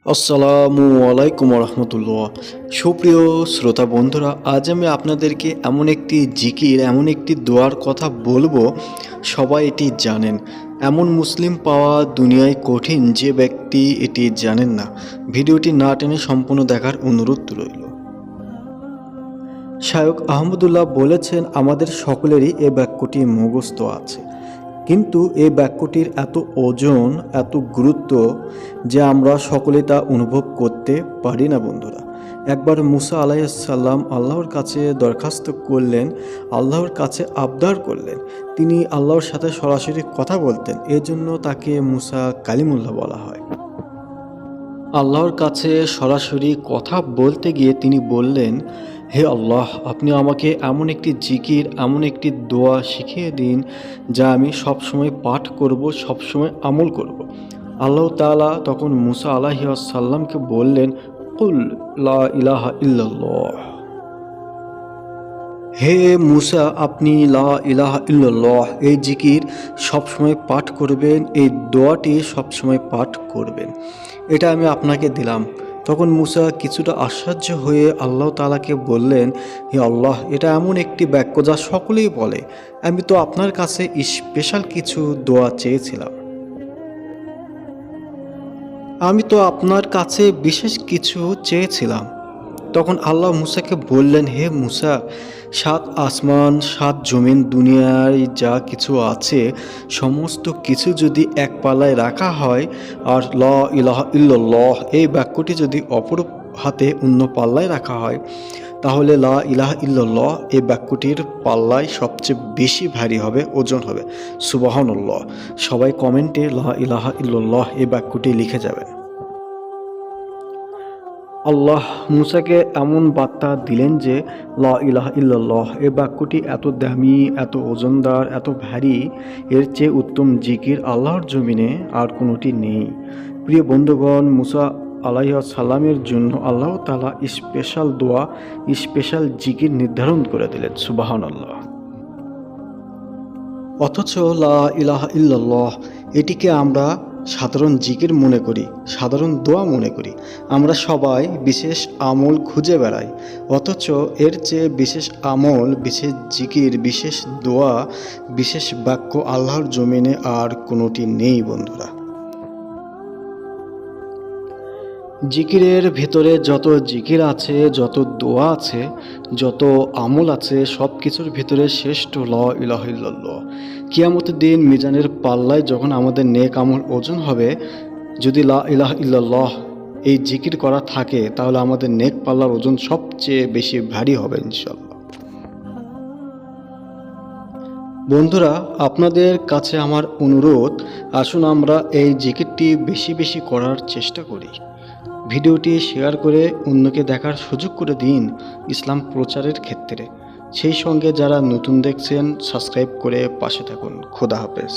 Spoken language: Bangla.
আসসালামু আলাইকুম রহমতুল্লাহ। সুপ্রিয় শ্রোতা বন্ধুরা, আজ আমি আপনাদেরকে এমন একটি জিকির, এমন একটি দোয়ার কথা বলবো, সবাই এটি জানেন। এমন মুসলিম পাওয়া দুনিয়ায় কঠিন যে ব্যক্তি এটি জানেন না। ভিডিওটি না টেনে সম্পূর্ণ দেখার অনুরোধ রইল। শায়খ আহমদুল্লাহ বলেছেন, আমাদের সকলেরই এ বাক্যটি মুখস্থ আছে, কিন্তু এই বাক্যটির এত ওজন, এত গুরুত্ব যে আমরা সকলে তা অনুভব করতে পারি না বন্ধুরা। একবার মুসা আলাইহিসসালাম আল্লাহর কাছে দরখাস্ত করলেন, আল্লাহর কাছে আবদার করলেন। তিনি আল্লাহর সাথে সরাসরি কথা বলতেন, এজন্য তাকে মুসা কালিমুল্লাহ বলা হয়। আল্লাহর কাছে সরাসরি কথা বলতে গিয়ে তিনি বললেন, হে আল্লাহ, আপনি আমাকে এমন একটি জিকির, এমন একটি দোয়া শিখিয়ে দিন যা আমি সবসময় পাঠ করব, সবসময় আমল করব। আল্লাহ তাআলা তখন মুসা আলাইহিস সালামকে বললেন, কুল লা ইলাহা ইল্লাল্লাহ। হে মুসা, আপনি লা ইলাহা ইল্লাল্লাহ এই জিকির সবসময় পাঠ করবেন, এই দোয়াটি সবসময় পাঠ করবেন। এটা আমি আপনাকে দিলাম। তখন মুসা কিছুটা আশ্চর্য হয়ে আল্লাহ তাআলাকে বললেন, হে আল্লাহ, এটা এমন একটি বাক্য যা সকলেই বলে। আমি তো আপনার কাছে স্পেশাল কিছু দোয়া চেয়েছিলাম। আমি তো আপনার কাছে বিশেষ কিছু চেয়েছিলাম। তখন আল্লাহ মুসাকে বললেন, হে মুসা, ৭ আসমান ৭ জমিন, দুনিয়ায় যা কিছু আছে সমস্ত কিছু যদি এক পাল্লায় রাখা হয়, আর লা ইলাহা ইল্লাল্লাহ এই বাক্যটি যদি অপর হাতে অন্য পাল্লায় রাখা হয়, তাহলে লা ইলাহা ইল্লাল্লাহ এই বাক্যটির পাল্লায় সবচেয়ে বেশি ভারী হবে, ওজন হবে। সুবহানাল্লাহ। সবাই কমেন্টে লা ইলাহা ইল্লাল্লাহ এই বাক্যটি লিখে যাবেন। আল্লাহ মুসাকে এমন বার্তা দিলেন যে লা ইলাহা ইল্লাল্লাহ এই বাক্যটি এত দামি, এত ওজনদার, এত ভারী, এর চেয়ে উত্তম জিকির আল্লাহর জমিনে আর কোনোটি নেই। প্রিয় বন্ধুগণ, মুসা আলাইহিস সালামের জন্য আল্লাহ তাআলা স্পেশাল দোয়া, স্পেশাল জিকির নির্ধারণ করে দিলেন। সুবহানাল্লাহ। অথচ লা ইলাহা ইল্লাল্লাহ এটিকে আমরা সাধারণ জিকির মনে করি, সাধারণ দোয়া মনে করি। আমরা সবাই বিশেষ আমল খুঁজে বেড়াই, অথচ এর চেয়ে বিশেষ আমল, বিশেষ জিকির, বিশেষ দোয়া, বিশেষ বাক্য আল্লাহর জমিনে আর কোনোটি নেই বন্ধুরা। জিকিরের ভেতরে যত জিকির আছে, যত দোয়া আছে, যত আমল আছে, সব কিছুর ভিতরে শ্রেষ্ঠ লা ইলাহা ইল্লাল্লাহ। কিয়ামতের দিন মিজানের পাল্লায় যখন আমাদের নেক আমল ওজন হবে, যদি লা ইলাহা ইল্লাল্লাহ এই জিকির করা থাকে, তাহলে আমাদের নেক পাল্লার ওজন সবচেয়ে বেশি ভারী হবে ইনশাআল্লাহ। বন্ধুরা, আপনাদের কাছে আমার অনুরোধ, আসুন আমরা এই জিকিরটি বেশি বেশি করার চেষ্টা করি। ভিডিওটি শেয়ার করে অন্যকে দেখার সুযোগ করে দিন ইসলাম প্রচারের ক্ষেত্রে। সেই সঙ্গে যারা নতুন দেখছেন, সাবস্ক্রাইব করে পাশে থাকুন। খোদা হাফেজ।